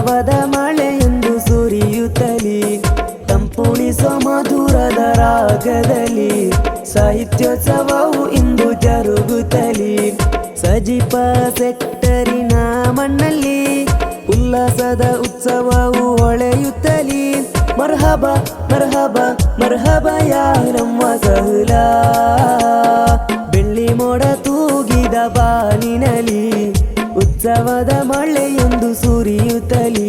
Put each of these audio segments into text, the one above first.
ಉತ್ಸವದ ಮಳೆಯೊಂದು ಸುರಿಯುತ್ತಲಿ ತಂಪುಣಿಸೋ ಮಧುರದ ರಾಗದಲ್ಲಿ ಸಾಹಿತ್ಯೋತ್ಸವವು ಇಂದು ಜರುಗುತ್ತಲಿ ಸಜಿಪ ಸೆಕ್ಟರಿನ ಮಣ್ಣಲ್ಲಿ ಉಲ್ಲಾಸದ ಉತ್ಸವವು ಹೊಳೆಯುತ್ತಲಿ ಮರ್ಹಬ ಮರ್ಹಬ ಮರ್ಹಬ ಯಾ ನಮ್ಮ ಸಹಲಾ ಬೆಳ್ಳಿ ಮೋಡ ತೂಗಿದ ಬಾನಿನಲಿ ಉತ್ಸವದ ಮಳೆಯೊಂದು ಸುರಿಯುತ್ತಲಿ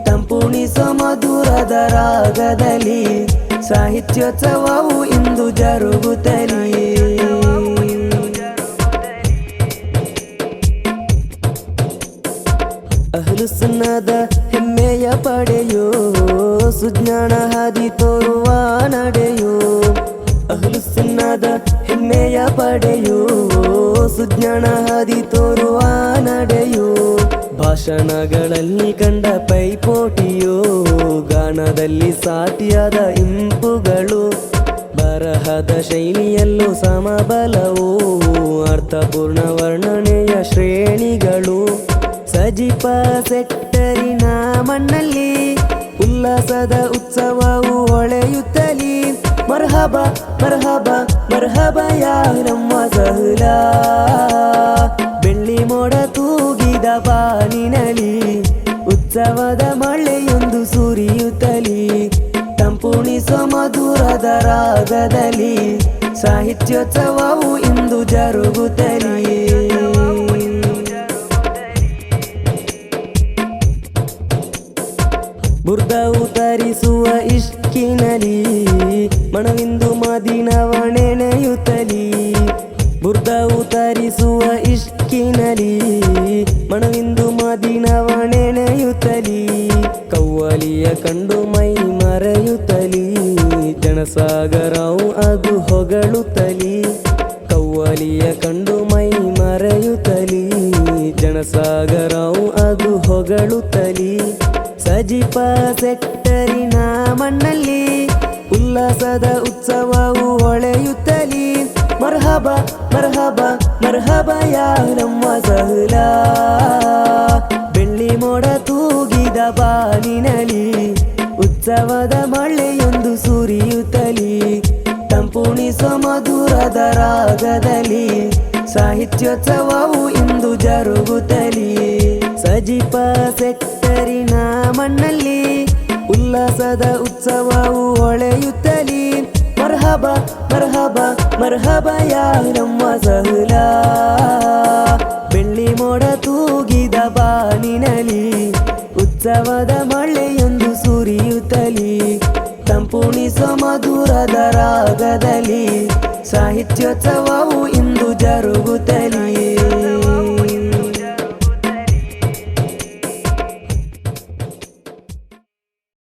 ತಂಪುಣಿಸೋ ಮಧುರದ ರಾಗದಲ್ಲಿ ಸಾಹಿತ್ಯೋತ್ಸವವು ಇಂದು ಜರುಗುತ್ತಲಿ ಅಹ್ಲು ಸುನ್ನದ ಹೆಮ್ಮೆಯ ಪಡೆಯೋ ಸುಜ್ಞಾನ ಹಾದಿ ತೋರುವ ನಡೆಯೋ ಅಹ್ಲು ಸುನ್ನದ ಹೆಮ್ಮೆಯ ಪಡೆಯೋ ಸುಜ್ಞಾನ ಹಾದಿ ತೋರುವ ನಡೆಯೋ ಭಾಷಣಗಳಲ್ಲಿ ಕಂಡ ಪೈಪೋಟಿಯೋ ಗಾನದಲ್ಲಿ ಸಾಟಿಯಾದ ಇಂಪುಗಳು ಬರಹದ ಶೈಲಿಯಲ್ಲೂ ಸಮಬಲವೋ ಅರ್ಥಪೂರ್ಣ ವರ್ಣನೆಯ ಶ್ರೇಣಿಗಳು ಸಜಿಪ ಸೆಕ್ಟರಿನ ಮಣ್ಣಲ್ಲಿ ಉಲ್ಲಾಸದ ಉತ್ಸವವು ಹೊಳೆಯುತ್ತಲಿ ಮರ್ಹಬ ಮರ್ಹಬ ಮರ್ಹಬ ಯಾ ನಮ್ಮ ಸಹಲಾ ಬೆಳ್ಳಿ ಮೋಡ ತೂಗಿದ ಬಾನಿನಲಿ ಉತ್ಸವದ ಮಳೆಯೊಂದು ಸುರಿಯುತ್ತಲಿ ತಂಪುಣಿಸೋ ಮಧುರದ ರಾಗದಲ್ಲಿ ಸಾಹಿತ್ಯೋತ್ಸವವು ಇಂದು ಜರುಗುತ್ತಲಿ ಬುರ್ದವು ತರಿಸುವ ಇಷ್ಕಿನಲಿ ಮಣವಿಂದು ಮದಿನವಣೆನೆಯುತ್ತಲಿ ಬುರ್ದವು ತರಿಸುವ ಇಷ್ಕಿನಲಿ ಮಣವಿಂದು ಮದಿನವಣೆನೆಯುತ್ತಲಿ ಕವ್ವಲಿಯ ಕಂಡು ಮೈ ಮರೆಯುತ್ತಲಿ ಜನಸಾಗರವು ಅದು ಹೊಗಳುತ್ತಲಿ ಕವ್ವಲಿಯ ಕಂಡು ಮೈ ಮರೆಯುತ್ತಲಿ ಜನಸಾಗರವು ಅದು ಹೊಗಳುತ್ತಲಿ ಸಜಿಪ ಸೆಕ್ಟರಿನ ಮಣ್ಣಲ್ಲಿ ಉಲ್ಲಾಸದ ಉತ್ಸವವು ಹೊಳೆಯುತ್ತಲಿ ಮರ್ಹಬ ಮರ್ಹಬ ಮರ್ಹಬ ಯಾ ನಮ್ಮ ಸಹಲಾ ಬೆಳ್ಳಿ ಮೋಡ ತೂಗಿದ ಬಾನಿನಲಿ ಉತ್ಸವದ ಮಳೆಯೊಂದು ಸುರಿಯುತ್ತಲಿ ತಂಪುಣಿಸೋ ಮಧುರದ ರಾಗದಲ್ಲಿ ಸಾಹಿತ್ಯೋತ್ಸವವು ಇಂದು ಜರುಗುತ್ತಲಿ ಸಜಿಪ ಸೆಕ್ಟರಿನ ಮಣ್ಣಲ್ಲಿ ಉಲ್ಲಾಸದ ಉತ್ಸವವು ಹೊಳೆಯುತ್ತಲಿ ಮರ್ಹಬ ಮರ್ಹಬ ಮರ್ಹಬ ಯಾ ನಮ್ಮ ಸಹಲಾ ಬೆಳ್ಳಿ ಮೋಡ ತೂಗಿದ ಬಾನಿನಲಿ ಉತ್ಸವದ ಮಳೆಯೊಂದು ಸುರಿಯುತ್ತಲಿ ತಂಪುಣಿಸೋ ಮಧುರದ ರಾಗದಲ್ಲಿ ಸಾಹಿತ್ಯೋತ್ಸವವು ಇಂದು ಜರುಗುತ್ತಲಿ